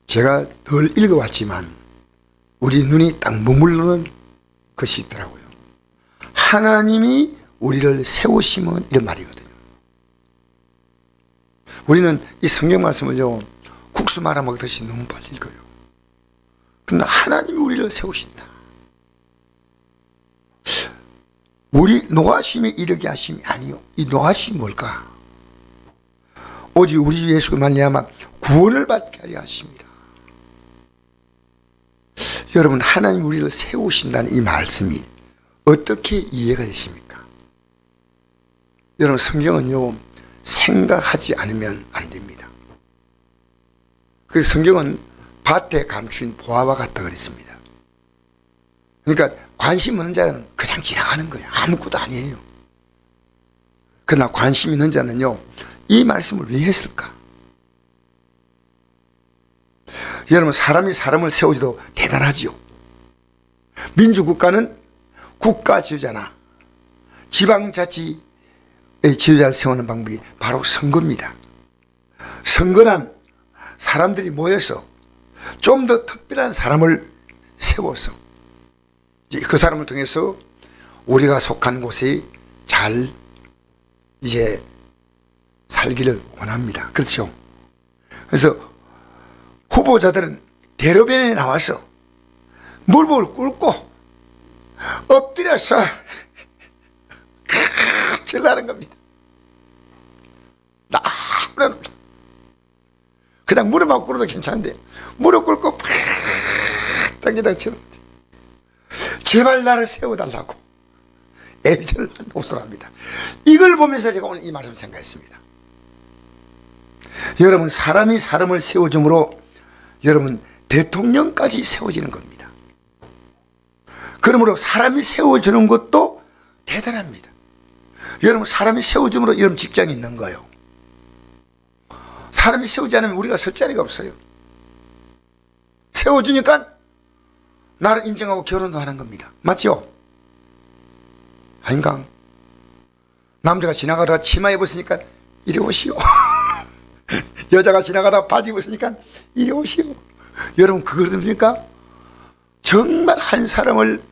제가 늘 읽어왔지만 우리 눈이 딱 머무르는 것이 있더라고요. 하나님이 우리를 세우심은 이런 말이거든요. 우리는 이 성경 말씀을요, 국수 말아 먹듯이 너무 빨리 읽어요. 그러나 하나님이 우리를 세우신다. 우리 노하심에 이르게 하심이 아니요. 이 노하심이 뭘까? 오직 우리 주 예수가 말미암아 구원을 받게 하려 하십니다. 여러분, 하나님 우리를 세우신다는 이 말씀이 어떻게 이해가 되십니까? 여러분, 성경은요, 생각하지 않으면 안 됩니다. 그래서 성경은 밭에 감춘 보화와 같다 그랬습니다. 그러니까 관심 없는 자는 그냥 지나가는 거예요. 아무것도 아니에요. 그러나 관심 있는 자는요, 이 말씀을 왜 했을까? 여러분, 사람이 사람을 세우지도 대단하지요. 민주국가는 국가 지도자나 지방자치의 지도자를 세우는 방법이 바로 선거입니다. 선거란 사람들이 모여서 좀 더 특별한 사람을 세워서 그 사람을 통해서 우리가 속한 곳에 잘 이제 살기를 원합니다. 그렇죠? 그래서 후보자들은 대로변에 나와서 무릎을 꿇고 엎드려서 절하는 겁니다. 그냥 무릎만 꿇어도 괜찮은데 무릎 꿇고 팍 당기다 쳐. 제발 나를 세워달라고 애절한 호소를 합니다. 이걸 보면서 제가 오늘 이 말씀을 생각했습니다. 여러분, 사람이 사람을 세워줌으로 여러분 대통령까지 세워지는 겁니다. 그러므로 사람이 세워주는 것도 대단합니다. 여러분, 사람이 세워줌으로 여러분 직장이 있는 거예요. 사람이 세우지 않으면 우리가 설 자리가 없어요. 세워주니까 나를 인정하고 결혼도 하는 겁니다. 맞죠? 아닌가? 남자가 지나가다가 치마 입었으니까 이리 오시오. 여자가 지나가다가 바지 입었으니까 이리 오시오. 여러분, 그걸 들으니까 정말 한 사람을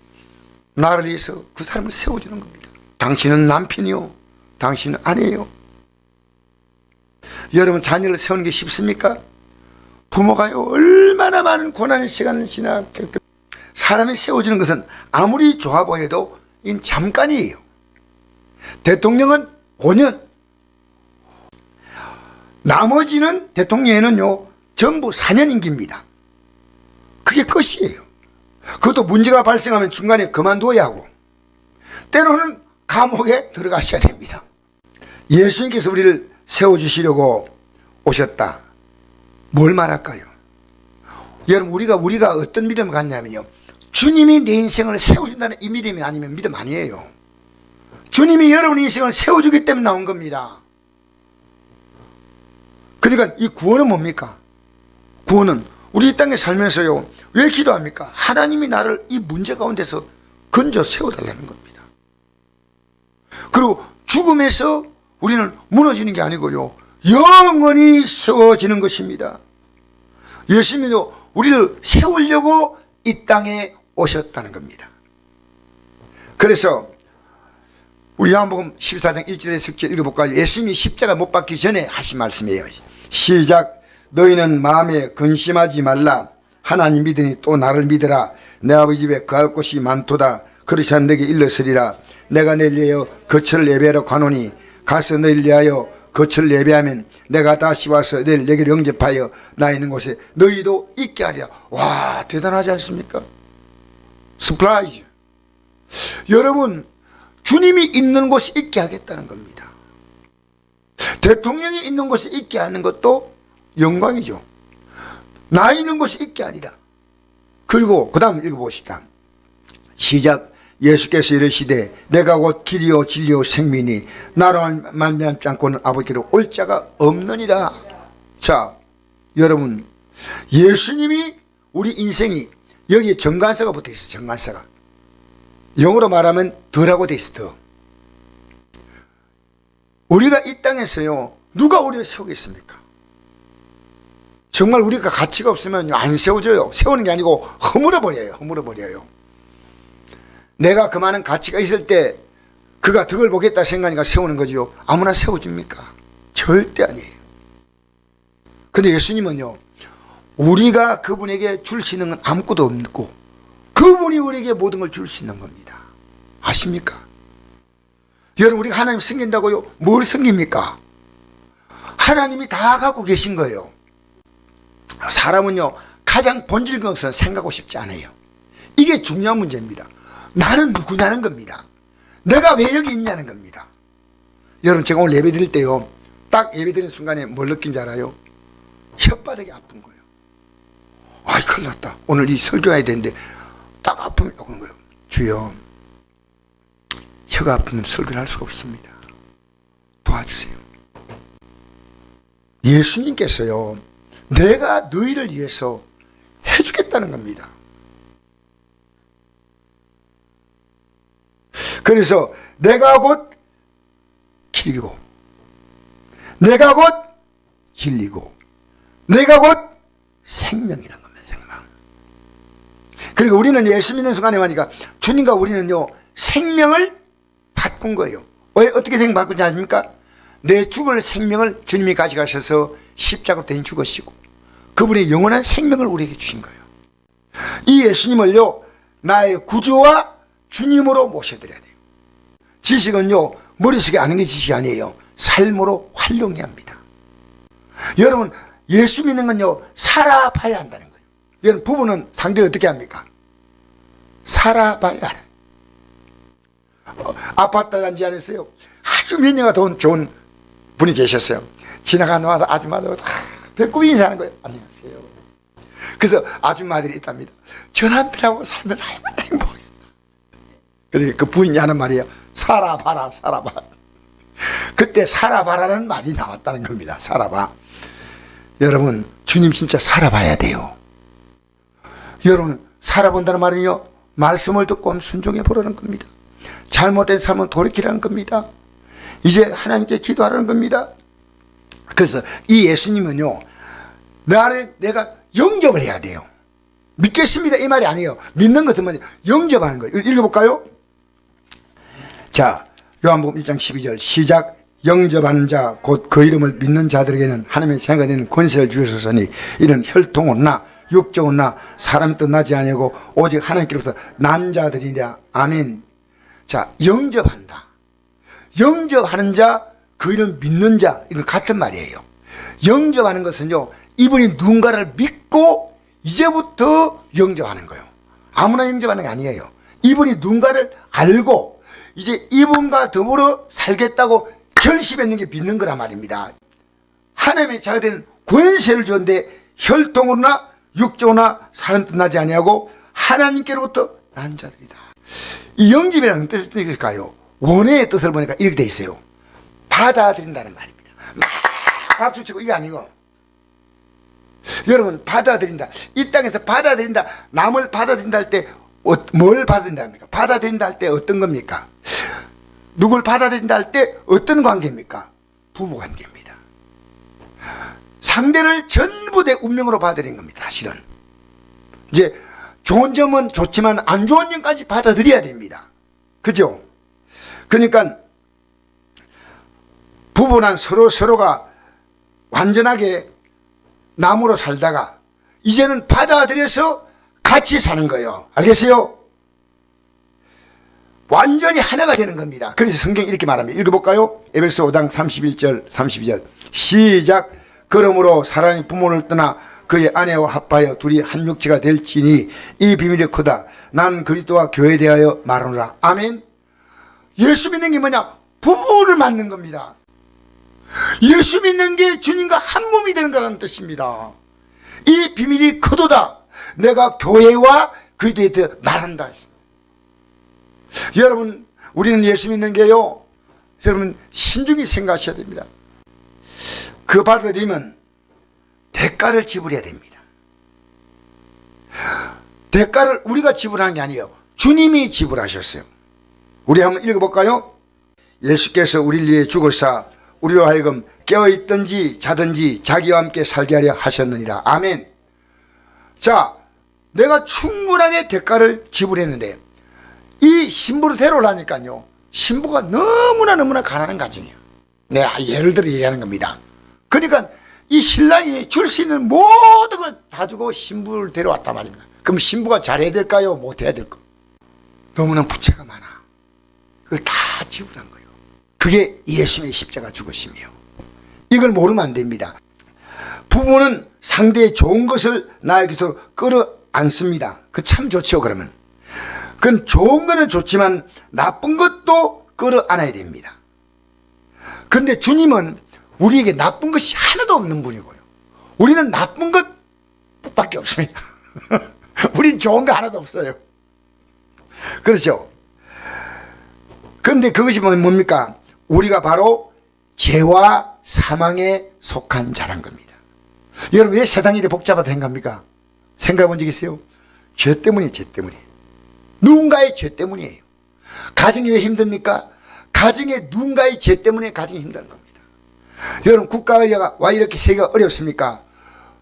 나를 위해서 그 사람을 세워주는 겁니다. 당신은 남편이요, 당신은 아내요. 여러분, 자녀를 세우는 게 쉽습니까? 부모가요, 얼마나 많은 고난의 시간을 지나겠고, 사람이 세워주는 것은 아무리 좋아 보여도 이건 잠깐이에요. 대통령은 5년, 나머지는 대통령에는요 전부 4년 임기입니다. 그게 끝이에요. 그것도 문제가 발생하면 중간에 그만둬야 하고, 때로는 감옥에 들어가셔야 됩니다. 예수님께서 우리를 세워주시려고 오셨다. 뭘 말할까요? 여러분, 우리가 어떤 믿음을 갖냐면요, 주님이 내 인생을 세워준다는 이 믿음이 아니면 믿음 아니에요. 주님이 여러분의 인생을 세워주기 때문에 나온 겁니다. 그러니까 이 구원은 뭡니까? 구원은 우리 이 땅에 살면서요, 왜 기도합니까? 하나님이 나를 이 문제 가운데서 건져 세워달라는 겁니다. 그리고 죽음에서 우리는 무너지는 게 아니고요, 영원히 세워지는 것입니다. 예수님도 우리를 세우려고 이 땅에 오셨다는 겁니다. 그래서 우리 요한복음 14장 1절에서 6절 읽어볼까요? 예수님이 십자가 못 박기 전에 하신 말씀이에요. 시작. 너희는 마음에 근심하지 말라. 하나님 믿으니 또 나를 믿으라. 내 아버지 집에 거할 곳이 많도다. 그렇지 않으면 내게 일러서리라. 내가 내일 위하여 거처를 예배하러 가노니 가서 너희를 위하여 거처를 예배하면 내가 다시 와서 내일 내게로 영접하여 나 있는 곳에 너희도 있게 하리라. 와, 대단하지 않습니까? 서프라이즈. 여러분, 주님이 있는 곳에 있게 하겠다는 겁니다. 대통령이 있는 곳에 있게 하는 것도 영광이죠. 나 있는 곳에 있게 하리라. 그리고 그 다음 읽어봅시다. 시작. 예수께서 이르시되 내가 곧 길이요 진리요 생명이니 나로 말미암지 않고는 아버지께로 올 자가 없느니라. 자, 여러분, 예수님이 우리 인생이 여기에 정관사가 붙어 있어요. 정관사가 영어로 말하면 더라고 돼 있어. 더. 우리가 이 땅에서요, 누가 우리를 세우겠습니까? 정말 우리가 가치가 없으면 안 세워져요. 세우는 게 아니고 허물어버려요. 허물어버려요. 내가 그만한 가치가 있을 때 그가 덕을 보겠다 생각하니까 세우는 거지요. 아무나 세워줍니까? 절대 아니에요. 근데 예수님은요, 우리가 그분에게 줄 수 있는 건 아무것도 없고 그분이 우리에게 모든 걸 줄 수 있는 겁니다. 아십니까? 여러분, 우리가 하나님 섬긴다고요? 뭘 섬깁니까? 하나님이 다 갖고 계신 거예요. 사람은요, 가장 본질적인 것은 생각하고 싶지 않아요. 이게 중요한 문제입니다. 나는 누구냐는 겁니다. 내가 왜 여기 있냐는 겁니다. 여러분, 제가 오늘 예배 드릴 때요, 딱 예배 드리는 순간에 뭘 느낀지 알아요? 혓바닥이 아픈 거예요. 아이, 큰일 났다. 오늘 이 설교해야 되는데 딱 아픔이 오는 거예요. 주여, 혀가 아프면 설교를 할 수가 없습니다. 도와주세요. 예수님께서요, 내가 너희를 위해서 해주겠다는 겁니다. 그래서 내가 곧 길이고, 내가 곧 진리고, 내가 곧 생명이라는 겁니다. 생명. 그리고 우리는 예수 믿는 순간에 하니까 주님과 우리는요, 생명을 바꾼 거예요. 왜 어떻게 생명 바꾼지 아십니까? 내 죽을 생명을 주님이 가져가셔서 십자가로 대신 죽으시고 그분의 영원한 생명을 우리에게 주신 거예요. 이 예수님을요, 나의 구주와 주님으로 모셔드려야 돼요. 지식은요, 머릿속에 아는 게 지식이 아니에요. 삶으로 활용해야 합니다. 여러분, 예수 믿는 건요, 살아봐야 한다는 거예요. 여러분, 부부는 상대를 어떻게 합니까? 살아봐야 알아요. 아파트 단지 안에서요, 아주 명예가 좋은 분이 계셨어요. 지나가는 아줌마들 다 배꼽 인사하는 거예요. 안녕하세요. 그래서 아줌마들이 있답니다. 저 남편하고 살면 얼마나 행복해. 그래서 그 부인이 하는 말이에요. 살아봐라, 살아봐. 그때 살아봐라는 말이 나왔다는 겁니다. 살아봐. 여러분, 주님 진짜 살아봐야 돼요. 여러분, 살아본다는 말은요, 말씀을 듣고 순종해 보라는 겁니다. 잘못된 삶은 돌이키라는 겁니다. 이제 하나님께 기도하라는 겁니다. 그래서 이 예수님은요, 내가 영접을 해야 돼요. 믿겠습니다 이 말이 아니에요. 믿는 것은 뭐냐, 영접하는 거예요. 읽어볼까요? 자, 요한복음 1장 12절 시작. 영접하는 자 곧 그 이름을 믿는 자들에게는 하나님의 생각이 되는 권세를 주셨으니 이는 혈통은 육정은 사람이 떠나지 아니하고 오직 하나님께로부터 난 자들이냐. 아멘. 자, 영접한다. 영접하는 자, 그 이름 믿는 자, 이거 같은 말이에요. 영접하는 것은요, 이분이 누군가를 믿고 이제부터 영접하는 거예요. 아무나 영접하는 게 아니에요. 이분이 누군가를 알고 이제 이분과 더불어 살겠다고 결심했는 게 믿는 거란 말입니다. 하나님의 자가 되는 권세를 주는데 혈통으로나 육정으로나 사람 떠나지 아니하고 하나님께로부터 난 자들이다. 이 영접이라는 뜻이 뭘까요? 원어의 뜻을 보니까 이렇게 돼 있어요. 받아들인다는 말입니다. 막 박수치고 이게 아니고, 여러분, 받아들인다. 이 땅에서 받아들인다. 남을 받아들인다 할 때 뭘 받아들인다 합니까? 받아들인다 할 때 어떤 겁니까? 누굴 받아들인다 할 때 어떤 관계입니까? 부부 관계입니다. 상대를 전부 내 운명으로 받아들인 겁니다. 사실은 이제 좋은 점은 좋지만 안 좋은 점까지 받아들여야 됩니다. 그죠? 그러니까 부부는 서로가 완전하게 남으로 살다가 이제는 받아들여서 같이 사는 거예요. 알겠어요? 완전히 하나가 되는 겁니다. 그래서 성경이 이렇게 말합니다. 읽어볼까요? 에베소 5장 31절 32절 시작. 그러므로 사람이 부모를 떠나 그의 아내와 합하여 둘이 한 육체가 될지니 이 비밀이 크다. 난 그리스도와 교회에 대하여 말하노라. 아멘. 예수 믿는 게 뭐냐? 부부를 만든 겁니다. 예수 믿는 게 주님과 한 몸이 되는 거라는 뜻입니다. 이 비밀이 크도다. 내가 교회와 그리스도에 대해 말한다. 여러분, 우리는 예수 믿는 게요, 여러분 신중히 생각하셔야 됩니다. 그 받아들이면 대가를 지불해야 됩니다. 대가를 우리가 지불하는 게 아니에요. 주님이 지불하셨어요. 우리 한번 읽어볼까요? 예수께서 우리를 위해 죽으사 우리로 하여금 깨어있든지 자든지 자기와 함께 살게 하려 하셨느니라. 아멘. 자, 내가 충분하게 대가를 지불했는데 이 신부를 데려오라니까요, 신부가 너무나 가난한 가정이에요. 내가 예를 들어 얘기하는 겁니다. 그러니까 이 신랑이 줄 수 있는 모든 걸 다 주고 신부를 데려왔단 말입니다. 그럼 신부가 잘해야 될까요? 못해야 될까요? 너무나 부채가 많아. 그걸 다 지불한 거예요. 그게 예수님의 십자가 죽으심이에요. 이걸 모르면 안 됩니다. 부모는 상대의 좋은 것을 나에게서 끌어안습니다. 그 참 좋죠. 그러면 그건 좋은 거는 좋지만 나쁜 것도 끌어안아야 됩니다. 그런데 주님은 우리에게 나쁜 것이 하나도 없는 분이고요, 우리는 나쁜 것밖에 없습니다. 우린 좋은 거 하나도 없어요. 그렇죠? 그런데 그것이 뭡니까? 우리가 바로 죄와 사망에 속한 자란 겁니다. 여러분, 왜 세상이 이렇게 복잡하다 생각합니까? 생각해 본 적 있어요? 죄 때문이에요. 죄 때문에. 누군가의 죄 때문이에요. 가정이 왜 힘듭니까? 가정에 누군가의 죄 때문에 가정이 힘든 겁니다. 여러분, 국가가 왜 이렇게 세계가 어렵습니까?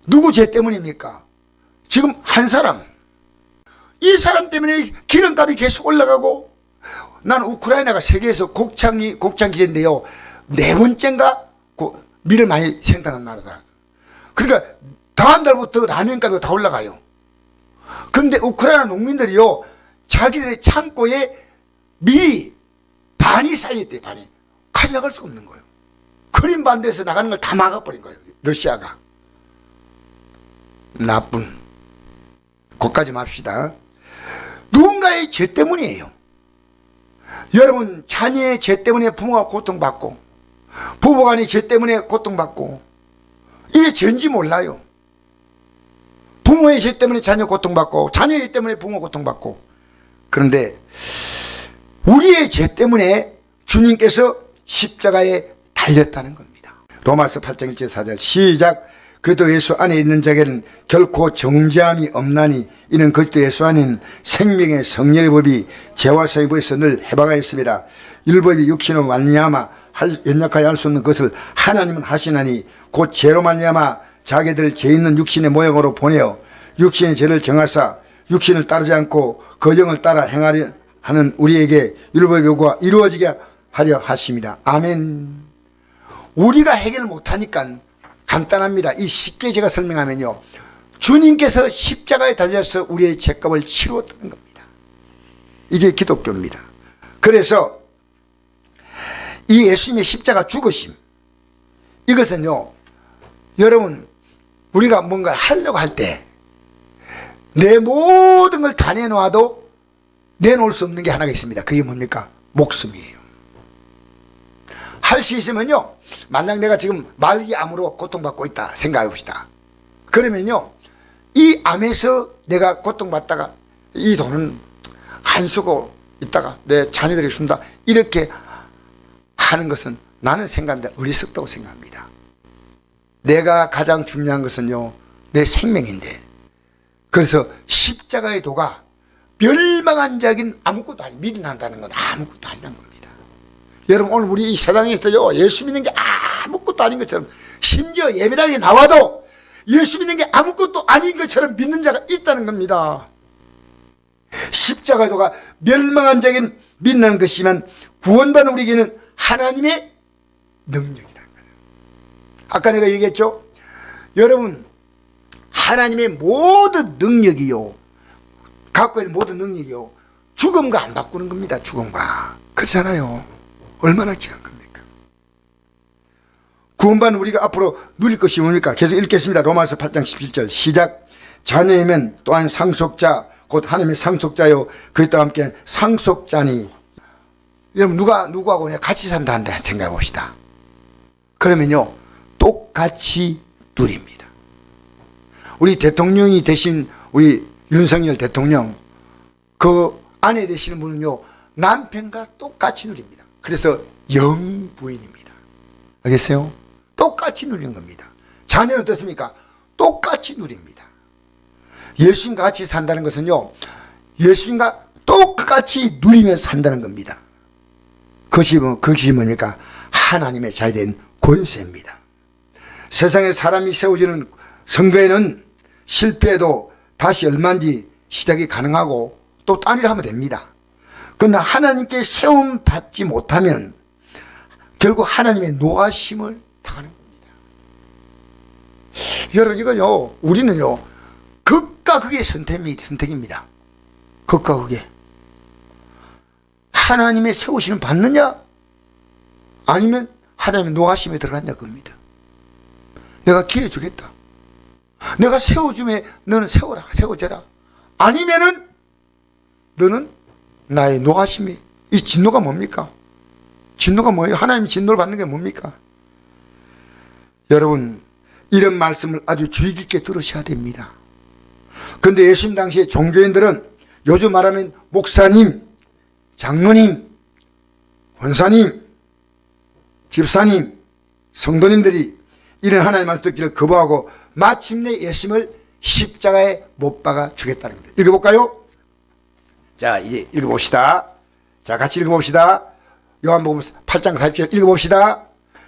누구 죄 때문입니까? 지금 한 사람, 이 사람 때문에 기름값이 계속 올라가고, 나는 우크라이나가 세계에서 곡창 기제인데요, 4번째인가 밀을 많이 생산하는 나라다. 그러니까 다음 달부터 라면값이 다 올라가요. 그런데 우크라이나 농민들이요, 자기들의 창고에 밀이 반이 쌓여있대. 반이 가져나갈 수가 없는 거예요. 크림 반도에서 나가는 걸 다 막아버린 거예요, 러시아가. 나쁜. 거기까지 맙시다. 누군가의 죄 때문이에요. 여러분, 자녀의 죄 때문에 부모가 고통받고, 부부간의 죄 때문에 고통받고, 이게 죄인지 몰라요. 부모의 죄 때문에 자녀 고통받고, 자녀의 죄 때문에 부모 고통받고. 그런데 우리의 죄 때문에 주님께서 십자가에 달렸다는 겁니다. 로마서 8장 1절 4절 시작. 그리스도 예수 안에 있는 자에게는 결코 정죄함이 없나니 이는 그리스도 예수 안에는 생명의 성령의 법이 죄와 사의 법에서 늘 해방하였습니다. 율법이 육신으로 말미암아 연약하여 할 수 없는 것을 하나님은 하시나니 곧 죄로 말미암아 자기들 죄 있는 육신의 모양으로 보내어 육신의 죄를 정하사 육신을 따르지 않고 그 영을 따라 행하려 하는 우리에게 율법의 요구가 이루어지게 하려 하십니다. 아멘. 우리가 해결 못하니까 간단합니다. 이 쉽게 제가 설명하면요, 주님께서 십자가에 달려서 우리의 죄값을 치루었다는 겁니다. 이게 기독교입니다. 그래서 이 예수님의 십자가 죽으심, 이것은요, 여러분, 우리가 뭔가를 하려고 할 때 내 모든 걸 다 내놓아도 내놓을 수 없는 게 하나가 있습니다. 그게 뭡니까? 목숨이에요. 할 수 있으면요, 만약 내가 지금 말기암으로 고통받고 있다 생각해 봅시다. 그러면요, 이 암에서 내가 고통받다가 이 돈은 안 쓰고 있다가 내 자녀들에게 준다, 이렇게 하는 것은 나는 생각합니다. 어리석다고 생각합니다. 내가 가장 중요한 것은요, 내 생명인데, 그래서 십자가의 도가 멸망한 자에게는 아무것도 아니, 미련한다는 건 아무것도 아니란 겁니다. 여러분, 오늘 우리 이 세상에서요, 예수 믿는 게 아무것도 아닌 것처럼, 심지어 예배당에 나와도 예수 믿는 게 아무것도 아닌 것처럼 믿는 자가 있다는 겁니다. 십자가의 도가 멸망한 자에게는 미련한 것이지만 구원받는 우리에게는 하나님의 능력이라는 거예요. 아까 내가 얘기했죠? 여러분, 하나님의 모든 능력이요, 갖고 있는 모든 능력이요, 죽음과 안 바꾸는 겁니다. 죽음과. 그렇잖아요. 얼마나 귀한 겁니까? 구원받는 우리가 앞으로 누릴 것이 뭡니까? 계속 읽겠습니다. 로마서 8장 17절 시작. 자녀이면 또한 상속자 곧 하나님의 상속자요 그리스도와 함께 상속자니. 여러분, 누구하고 같이 산다 한다 생각해 봅시다. 그러면요, 똑같이 누립니다. 우리 대통령이 되신 우리 윤석열 대통령, 그 아내 되시는 분은요, 남편과 똑같이 누립니다. 그래서 영부인입니다. 알겠어요? 똑같이 누리는 겁니다. 자녀는 어떻습니까? 똑같이 누립니다. 예수님과 같이 산다는 것은요, 예수님과 똑같이 누리면서 산다는 겁니다. 그것이 뭡니까? 하나님의 자유된 권세입니다. 세상에 사람이 세워지는 선거에는 실패해도 다시 얼마든지 시작이 가능하고 또 딴 일 하면 됩니다. 그러나 하나님께 세움 받지 못하면 결국 하나님의 노하심을 당하는 겁니다. 여러분, 이거요, 우리는요, 극과 극의 선택입니다. 극과 극의. 하나님의 세우심을 받느냐, 아니면 하나님의 노하심에 들어갔냐, 겁니다. 내가 기회 주겠다. 내가 세워주면 너는 세워져라. 아니면은 너는 나의 노하심이, 이 진노가 뭡니까? 진노가 뭐예요? 하나님 진노를 받는 게 뭡니까? 여러분, 이런 말씀을 아주 주의 깊게 들으셔야 됩니다. 그런데 예수님 당시에 종교인들은 요즘 말하면 목사님, 장로님, 권사님, 집사님, 성도님들이 이런 하나님의 말씀 듣기를 거부하고 마침내 예수님을 십자가에 못 박아 주겠다는 겁니다. 읽어볼까요? 자, 이제 읽어봅시다. 자, 같이 읽어봅시다. 요한복음 8장 40절 읽어봅시다.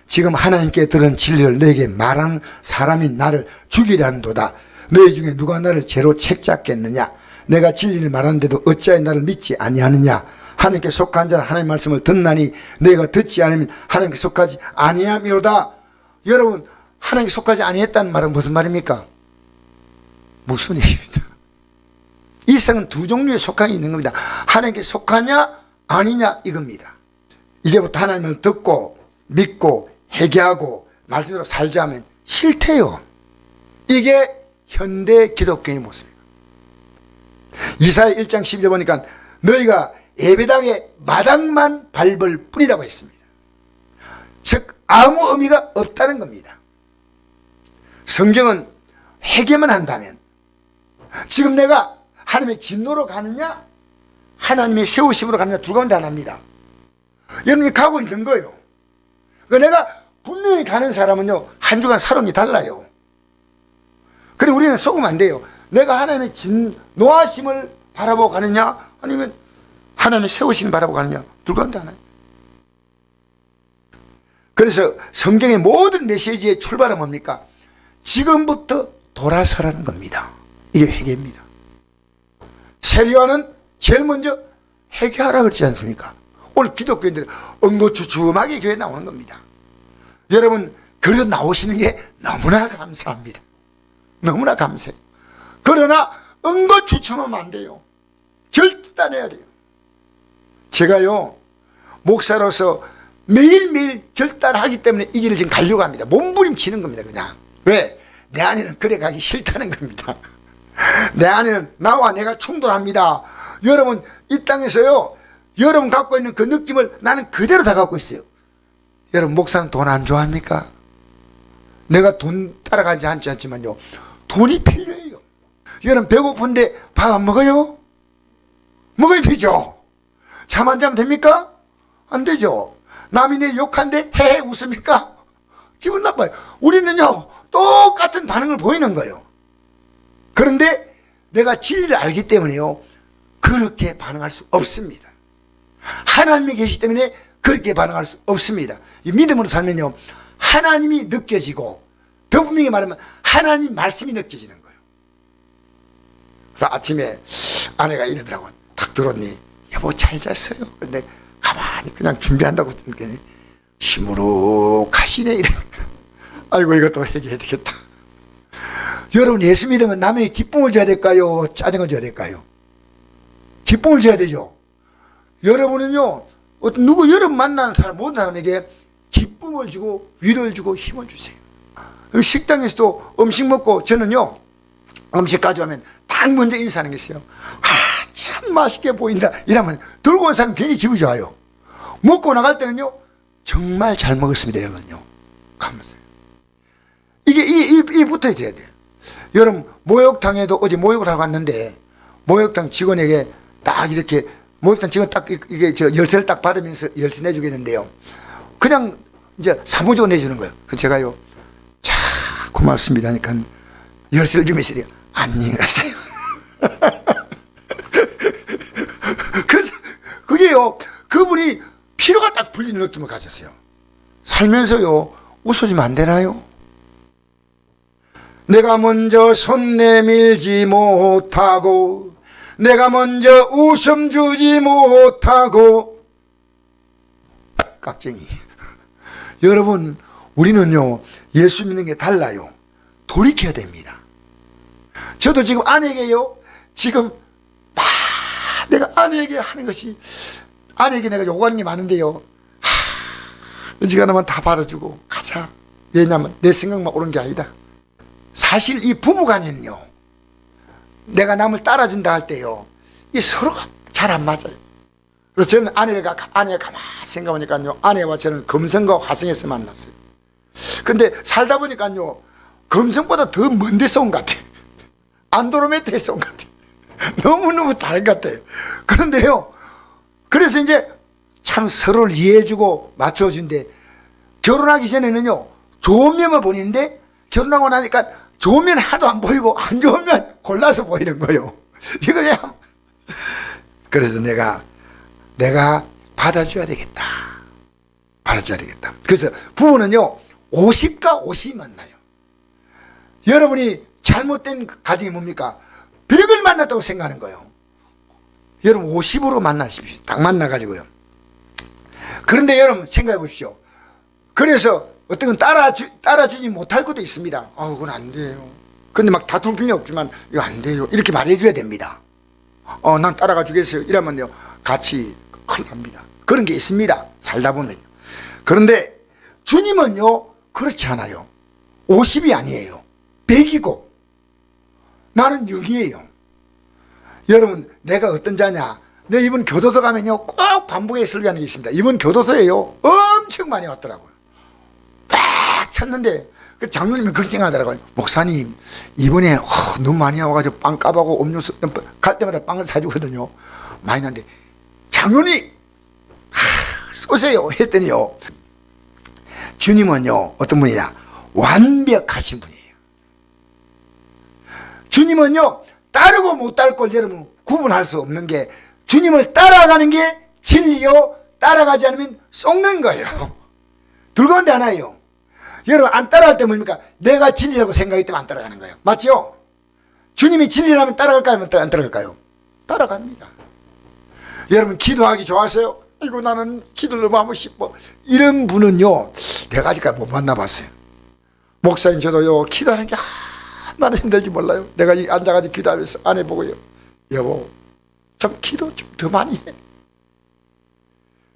지금 하나님께 들은 진리를 너에게 말하는 사람이 나를 죽이려는도다. 너희 중에 누가 나를 죄로 책잡겠느냐? 내가 진리를 말하는데도 어찌하여 나를 믿지 아니하느냐? 하나님께 속한 자는 하나님의 말씀을 듣나니 너희가 듣지 않으면 하나님께 속하지 아니함이로다. 여러분, 하나님께 속하지 아니했다는 말은 무슨 말입니까? 무슨 얘기입니다. 이 세상은 두 종류의 속함이 있는 겁니다. 하나님께 속하냐 아니냐 이겁니다. 이제부터 하나님을 듣고 믿고 회개하고 말씀대로 살자 하면 싫대요. 이게 현대 기독교인의 모습입니다. 이사야 1장 12절 보니까 너희가 예배당에 마당만 밟을 뿐이라고 했습니다. 즉 아무 의미가 없다는 겁니다. 성경은 회개만 한다면, 지금 내가 하나님의 진노로 가느냐 하나님의 세우심으로 가느냐 둘 가운데 하나입니다. 여러분이 가고 있는 거예요. 내가 분명히 가는 사람은요, 한 주간 사람이 달라요. 그래 우리는 속으면 안 돼요. 내가 하나님의 노하심을 바라보고 가느냐 아니면 하나님의 세우심을 바라보고 가느냐 둘 가운데 하나예요. 그래서 성경의 모든 메시지의 출발은 뭡니까? 지금부터 돌아서라는 겁니다. 이게 회개입니다. 세리와는 제일 먼저 회개하라 그러지 않습니까? 오늘 기독교인들은 엉거주춤하게 교회에 나오는 겁니다. 여러분, 그래도 나오시는 게 너무나 감사합니다. 너무나 감사해요. 그러나 엉거주춤하면 안 돼요. 결단해야 돼요. 제가요, 목사로서 매일매일 결단하기 때문에 이 길을 지금 가려고 합니다. 몸부림치는 겁니다. 그냥. 왜? 내 안에는 그래 가기 싫다는 겁니다. 내 안에는 나와 내가 충돌합니다. 여러분, 이 땅에서요, 여러분 갖고 있는 그 느낌을 나는 그대로 다 갖고 있어요. 여러분, 목사는 돈 안 좋아합니까? 내가 돈 따라가지 않지만요, 돈이 필요해요. 여러분, 배고픈데 밥 안 먹어요? 먹어야 되죠. 잠 안 자면 됩니까? 안 되죠. 남이 내 욕한데 헤헤 웃습니까? 기분 나빠요. 우리는요, 똑같은 반응을 보이는 거예요. 그런데 내가 진리를 알기 때문에요, 그렇게 반응할 수 없습니다. 하나님이 계시기 때문에 그렇게 반응할 수 없습니다. 이 믿음으로 살면요, 하나님이 느껴지고, 더 분명히 말하면 하나님 말씀이 느껴지는 거예요. 그래서 아침에 아내가 이러더라고. 탁 들었니? 여보 잘 잤어요. 근데 가만히 그냥 준비한다고 했더니 시무룩하시네 이래. 아이고 이것도 회개해야 되겠다. 여러분, 예수 믿으면 남에게 기쁨을 줘야 될까요? 짜증을 줘야 될까요? 기쁨을 줘야 되죠. 여러분은요, 누구 여러분 만나는 사람, 모든 사람에게 기쁨을 주고 위로를 주고 힘을 주세요. 식당에서도 음식 먹고, 저는요, 음식 가져가면 딱 먼저 인사하는 게 있어요. 참 맛있게 보인다 이러면 들고 온 사람 괜히 기분이 좋아요. 먹고 나갈 때는요, 정말 잘 먹었습니다 이러거든요. 가면서 이게 붙어 있어야 돼요. 여러분, 목욕탕에도 어제 목욕을 하고 왔는데, 목욕탕 직원에게 딱 이렇게, 목욕탕 직원 딱 이게 열쇠를 딱 받으면서 열쇠 내주겠는데요, 그냥 이제 사무직으로 내주는 거예요. 그래서 제가요, 자 고맙습니다 하니까 열쇠를 주면서 안녕히 가세요. 그래서 그게요, 그분이 피로가 딱 풀리는 느낌을 가졌어요. 살면서요, 웃어주면 안 되나요? 내가 먼저 손 내밀지 못하고 내가 먼저 웃음 주지 못하고 깍쟁이. 여러분, 우리는요 예수 믿는 게 달라요. 돌이켜야 됩니다. 저도 지금 아내에게요, 지금 막 내가 아내에게 하는 것이, 아내에게 내가 요구하는 게 많은데요, 어지간하면 다 받아주고 가자. 왜냐하면 내 생각만 옳은 게 아니다. 사실 이 부부간에는요, 내가 남을 따라준다 할 때요, 이 서로가 잘 안 맞아요. 그래서 저는 아내가 가만히 생각하니까요, 아내와 저는 금성과 화성에서 만났어요. 근데 살다 보니까요, 금성보다 더 먼 데서 온 것 같아요. 안드로메다에서 온 것 같아요. 너무너무 다른 것 같아요. 그런데요, 그래서 이제 참 서로를 이해해주고 맞춰준데, 결혼하기 전에는요 좋은 면만 보이는데 결혼하고 나니까 좋은 면 하나도 안 보이고 안 좋은 면 골라서 보이는 거예요. 이거 그냥. 그래서 내가 받아줘야 되겠다. 받아줘야 되겠다. 그래서 부부는요 50과 50이 만나요. 여러분이 잘못된 가정이 뭡니까? 100을 만났다고 생각하는 거예요. 여러분 50으로 만나십시오. 딱 만나가지고요. 그런데 여러분 생각해 보십시오. 그래서 어떤 건 따라주지 못할 것도 있습니다. 그건 안 돼요. 근데 막 다툴 필요 없지만 이거 안 돼요. 이렇게 말해줘야 됩니다. 난 따라가 주겠어요. 이러면요 같이 큰일 납니다. 그런 게 있습니다. 살다 보면요. 그런데 주님은요 그렇지 않아요. 50이 아니에요. 100이고 나는 6이에요. 여러분, 내가 어떤 자냐? 내 이번 교도소 가면요 꼭 반복해 설교하는 게 있습니다. 이번 교도소에요 엄청 많이 왔더라고요. 막 찼는데 그 장로님이 걱정하더라고요. 목사님, 이번에 너무 많이 와가지고 빵 까바고 음료수 갈 때마다 빵을 사주거든요. 많이 났는데 장로님 쏘세요 했더니요, 주님은요 어떤 분이냐? 완벽하신 분이에요. 주님은요 따르고 못 따를 걸 여러분 구분할 수 없는 게, 주님을 따라가는 게 진리요, 따라가지 않으면 속는 거예요. 둘가운데 하나예요. 여러분 안 따라갈 때 뭡니까? 내가 진리라고 생각했기 때문에 안 따라가는 거예요. 맞죠? 주님이 진리라면 따라갈까요? 안 따라갈까요? 따라갑니다. 여러분 기도하기 좋아하세요? 아이고 나는 기도를 너무 하고 싶어. 이런 분은요 내가 아직까지 못 만나봤어요. 목사님 저도요 기도하는 게 나는 힘들지 몰라요. 내가 앉아가지고 기도하면서 아내 보고요, 여보 좀 기도 좀 더 많이 해.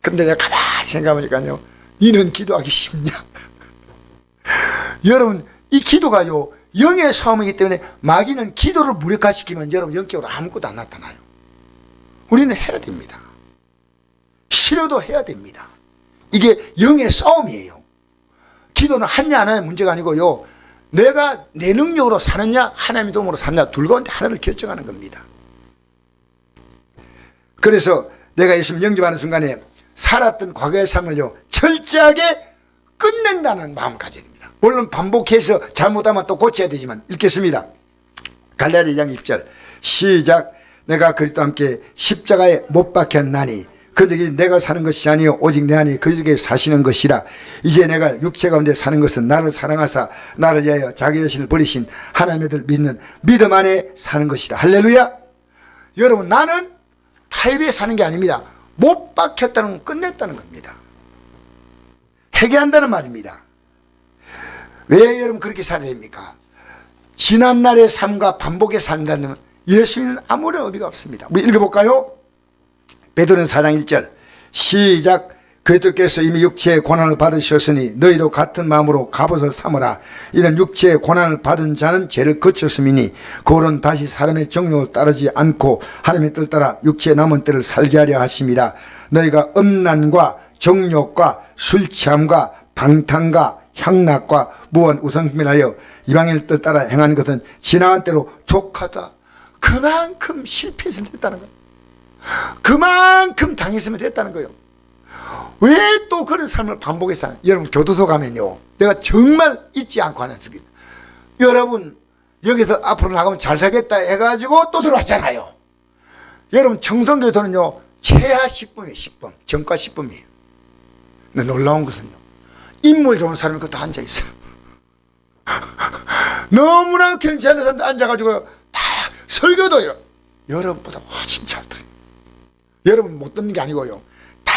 근데 내가 가만히 생각해보니까요, 니는 기도하기 쉽냐? 여러분 이 기도가요 영의 싸움이기 때문에 마귀는 기도를 무력화시키면 여러분 영적으로 아무것도 안 나타나요. 우리는 해야 됩니다. 싫어도 해야 됩니다. 이게 영의 싸움이에요. 기도는 하냐 안 하냐 문제가 아니고요, 내가 내 능력으로 사느냐 하나님의 도움으로 사느냐 둘 가운데 하나를 결정하는 겁니다. 그래서 내가 예수님 영접하는 순간에 살았던 과거의 삶을요 철저하게 끝낸다는 마음을 가져야 됩니다. 물론 반복해서 잘못하면 또 고쳐야 되지만, 읽겠습니다. 갈라디아 2장 1절 시작. 내가 그리스도와 함께 십자가에 못 박혔나니 그들이 내가 사는 것이 아니요 오직 내 안에 그리스도께 사시는 것이라. 이제 내가 육체 가운데 사는 것은 나를 사랑하사 나를 위하여 자기 자신을 버리신 하나님의 들 믿는 믿음 안에 사는 것이다. 할렐루야. 여러분 나는 타협에 사는 게 아닙니다. 못 박혔다는 건 끝냈다는 겁니다. 회개한다는 말입니다. 왜 여러분 그렇게 살아야 됩니까? 지난날의 삶과 반복에 산다는 예수님은 아무런 의미가 없습니다. 우리 읽어볼까요? 베드로는 4장 1절 시작. 그리스도께서 이미 육체의 고난을 받으셨으니 너희도 같은 마음으로 갑옷을 삼으라. 이는 육체의 고난을 받은 자는 죄를 거쳤음이니 그들은 다시 사람의 정욕을 따르지 않고 하나님의 뜻 따라 육체의 남은 때를 살게 하려 하심이라. 너희가 음란과 정욕과 술 취함과 방탕과 향락과 무한 우상심이하여 이방인의 뜻 따라 행하는 것은 지나간 때로 족하다. 그만큼 실패했으면 됐다는 거예요. 그만큼 당했으면 됐다는 거예요. 왜 또 그런 삶을 반복해서 하냐? 여러분 교도소 가면요 내가 정말 잊지 않고 하는 습니다. 여러분 여기서 앞으로 나가면 잘 살겠다 해가지고 또 들어왔잖아요. 여러분 청송교도는요 최하 10범이에요. 10범 정가 10범이에요. 근데 놀라운 것은요 인물 좋은 사람이 그것도 앉아있어. 너무나 괜찮은 사람도 앉아가지고 다 설교도요, 여러분보다 훨씬 잘 들어요. 여러분 못 듣는 게 아니고요, 다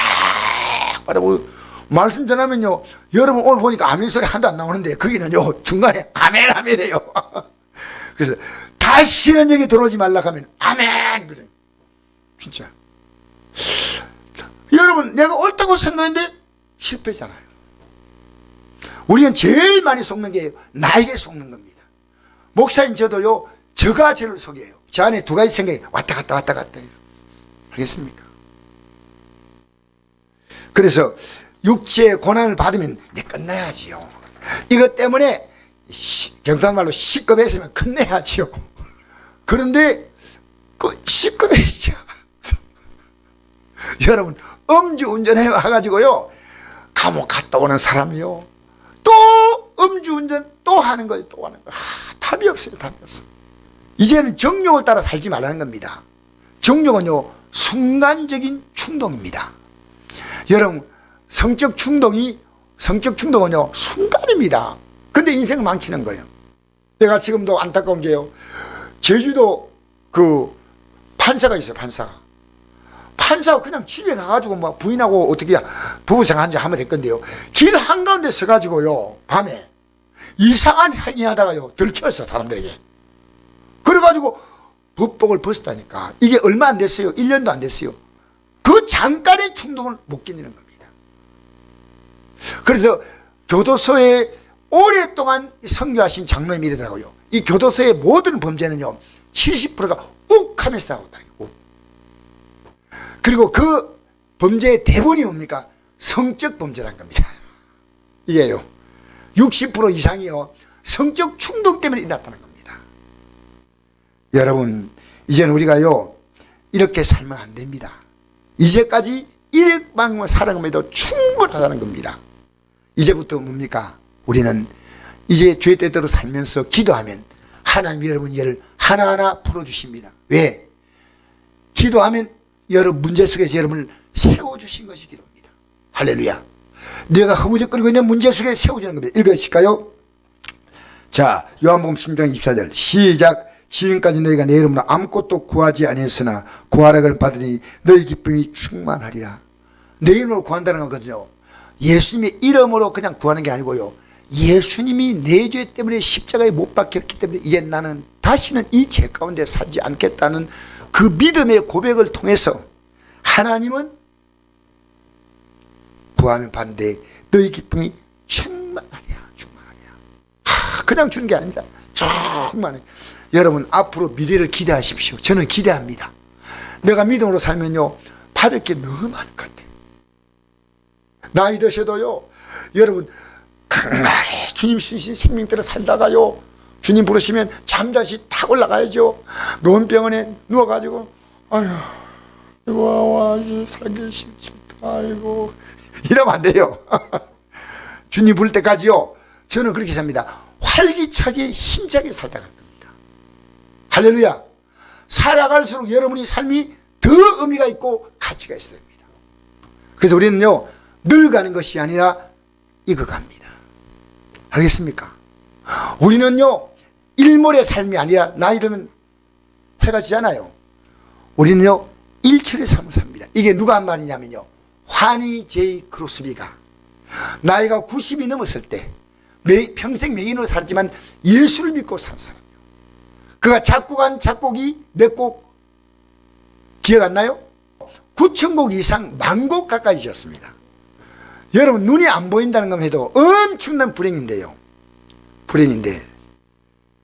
바라보고 말씀 전하면요, 여러분 오늘 보니까 아멘 소리 하나도 안 나오는데 거기는요 중간에 아멘 아멘이에요. 그래서 다시는 여기 들어오지 말라 하면 아멘 그래. 진짜 여러분, 내가 옳다고 생각했는데 실패잖아요. 우리는 제일 많이 속는 게 나에게 속는 겁니다. 목사인 저도요, 저가 저를 속여요. 저 안에 두 가지 생각이 왔다 갔다 왔다 갔다 해요. 알겠습니까? 그래서 육체의 고난을 받으면 이제 끝내야지요. 이것 때문에 경상말로 C급했으면 끝내야지요. 그런데 그 C급에 여러분, 음주운전해 와가지고요, 감옥 갔다 오는 사람이요, 또 음주운전 또 하는 거예요. 또 하는 거예요. 답이 없어요. 답이 없어요. 이제는 정욕을 따라 살지 말라는 겁니다. 정욕은요, 순간적인 충동입니다. 여러분, 성적 충동은요 순간입니다. 근데 인생을 망치는 거예요. 내가 지금도 안타까운 게요, 제주도 그 판사가 있어요. 판사가 그냥 집에 가가지고 막 부인하고 어떻게 부부생활 한지 하면 될 건데요, 길 한가운데 서가지고요, 밤에 이상한 행위 하다가요 들켰어, 사람들에게. 그래가지고 법복을 벗었다니까. 이게 얼마 안 됐어요. 1년도 안 됐어요. 그 잠깐의 충동을 못 견디는 겁니다. 그래서 교도소에 오랫동안 선교하신 장로님이 이러더라고요, 이 교도소의 모든 범죄는요 70%가 욱 하면서 나온다. 그리고 그 범죄의 대본이 뭡니까? 성적 범죄란 겁니다. 이게요, 60% 이상이요 성적 충동 때문에 일어났다는 겁니다. 여러분, 이제는 우리가요 이렇게 살면 안 됩니다. 이제까지 이렇게만 살아가면도 충분하다는 겁니다. 이제부터 뭡니까? 우리는 이제 죄 때대로 살면서 기도하면 하나님 여러분 얘를 하나하나 풀어주십니다. 왜? 기도하면 여러분 문제 속에서 여러분을 세워주신 것이 기도입니다. 할렐루야. 내가 허무적거리고 있는 문제 속에 세워주는 겁니다. 읽으실까요? 자, 요한복음 10장 24절 시작. 지금까지 너희가 내 이름으로 아무것도 구하지 아니했으나 구하라 받으니 너희 기쁨이 충만하리라. 내 이름으로 구한다는 거거든요. 예수님의 이름으로 그냥 구하는 게 아니고요, 예수님이 내 죄 때문에 십자가에 못 박혔기 때문에 이제 나는 다시는 이 죄 가운데 살지 않겠다는 그 믿음의 고백을 통해서 하나님은 구하면 받는데 너희 기쁨이 충만하랴. 그냥 주는 게 아닙니다. 충만해. 여러분, 앞으로 미래를 기대하십시오. 저는 기대합니다. 내가 믿음으로 살면요 받을 게 너무 많을 것 같아요. 나이 드셔도요, 여러분 강하게 주님 주신 생명대로 살다가요, 주님 부르시면 잠자시 탁 올라가야죠. 노원병원에 누워가지고 아휴 이거 와 살기 싫다 아이고 이러면 안 돼요. 주님 부를 때까지요 저는 그렇게 삽니다. 활기차게 힘차게 살다 갈 겁니다. 할렐루야. 살아갈수록 여러분이 삶이 더 의미가 있고 가치가 있어야 됩니다. 그래서 우리는요 늙어가는 것이 아니라 익어갑니다. 알겠습니까? 우리는요 일몰의 삶이 아니라 나이 들면 해가 지잖아요. 우리는요 일출의 삶을 삽니다. 이게 누가 한 말이냐면요, 환희 제이 크로스비가 나이가 90이 넘었을 때 평생 맹인으로 살았지만 예수를 믿고 산 사람이에요. 그가 작곡한 작곡이 몇 곡 기억 안 나요? 9,000곡 이상 10,000곡 가까이 지었습니다. 여러분, 눈이 안 보인다는 것 해도 엄청난 불행인데요. 불행인데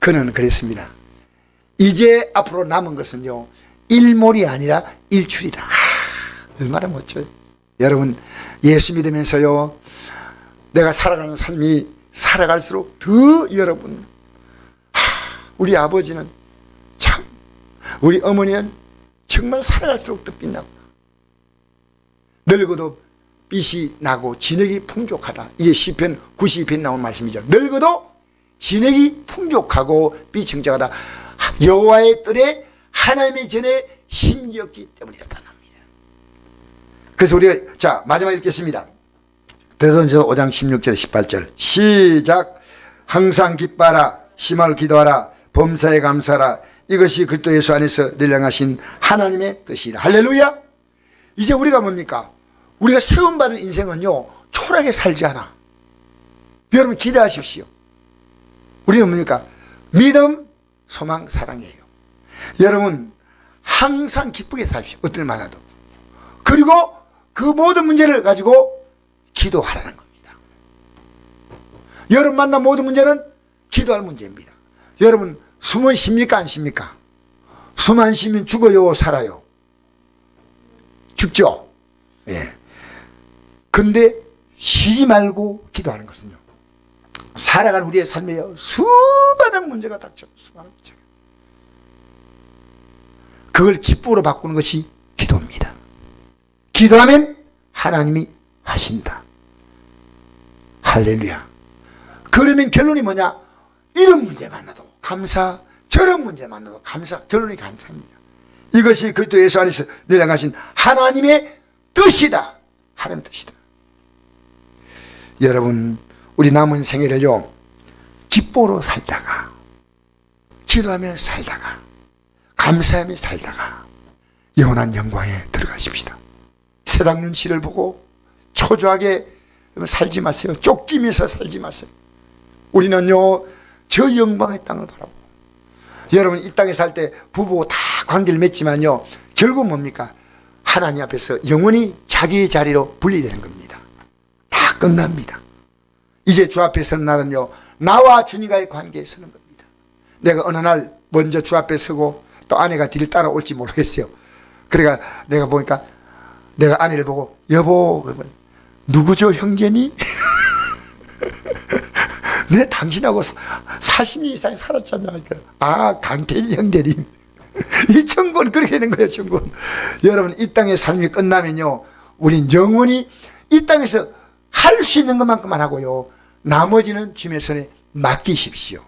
그는 그랬습니다. 이제 앞으로 남은 것은요 일몰이 아니라 일출이다. 얼마나 멋져요. 여러분, 예수 믿으면서요 내가 살아가는 삶이 살아갈수록 더 여러분, 우리 아버지는 참, 우리 어머니는 정말 살아갈수록 더 빛나구나. 늙어도 빛이 나고 진액이 풍족하다. 이게 시편 92편 나온 말씀이죠. 늙어도 진액이 풍족하고 빛이 청정하다. 여호와의 뜰에 하나님의 전에 힘기었기 때문이다. 그래서 우리가 자 마지막 읽겠습니다. 베드로전서 5장 16절 18절 시작. 항상 기뻐하라, 심할 기도하라, 범사에 감사하라. 이것이 그리스도 예수 안에서 늘 행하신 하나님의 뜻이라. 할렐루야. 이제 우리가 뭡니까? 우리가 세움받은 인생은요 초라하게 살지 않아. 여러분 기대하십시오. 우리는 뭡니까? 믿음, 소망, 사랑이에요. 여러분 항상 기쁘게 사십시오. 어떨 만하도. 그리고 그 모든 문제를 가지고 기도하라는 겁니다. 여러분 만난 모든 문제는 기도할 문제입니다. 여러분 숨은 쉽니까 안 쉽니까? 숨 안 쉬면 죽어요 살아요? 죽죠. 예. 근데 쉬지 말고 기도하는 것은요, 살아가는 우리의 삶에 수많은 문제가 닥쳐. 수많은 문제가. 그걸 기쁨으로 바꾸는 것이 기도입니다. 기도하면 하나님이 하신다. 할렐루야. 그러면 결론이 뭐냐? 이런 문제 만나도 감사, 저런 문제 만나도 감사. 결론이 감사입니다. 이것이 그리스도 예수 안에서 늘 행하신 하나님의 뜻이다. 하나님의 뜻이다. 여러분 우리 남은 생애를요 기쁨으로 살다가, 기도하며 살다가, 감사하며 살다가 영원한 영광에 들어가십시다. 세상 눈치를 보고 초조하게 살지 마세요. 쫓기면서 살지 마세요. 우리는요 저 영광의 땅을 바라보고, 여러분 이 땅에 살 때 부부 다 관계를 맺지만요 결국 뭡니까? 하나님 앞에서 영원히 자기의 자리로 분리되는 겁니다. 다 끝납니다. 이제 주 앞에 서는 날은요 나와 주님과의 관계에 서는 겁니다. 내가 어느 날 먼저 주 앞에 서고 또 아내가 뒤를 따라올지 모르겠어요. 그러니까 내가 보니까 내가 아내를 보고 여보 그러면 누구죠 형제니? 내 당신하고 40년 이상 살았잖아. 아 강태진 형제님. 이 천국은 그렇게 되는 거예요. 천국은. 여러분 이 땅의 삶이 끝나면요 우린 영원히 이 땅에서 할 수 있는 것만큼만 하고요 나머지는 주님의 손에 맡기십시오.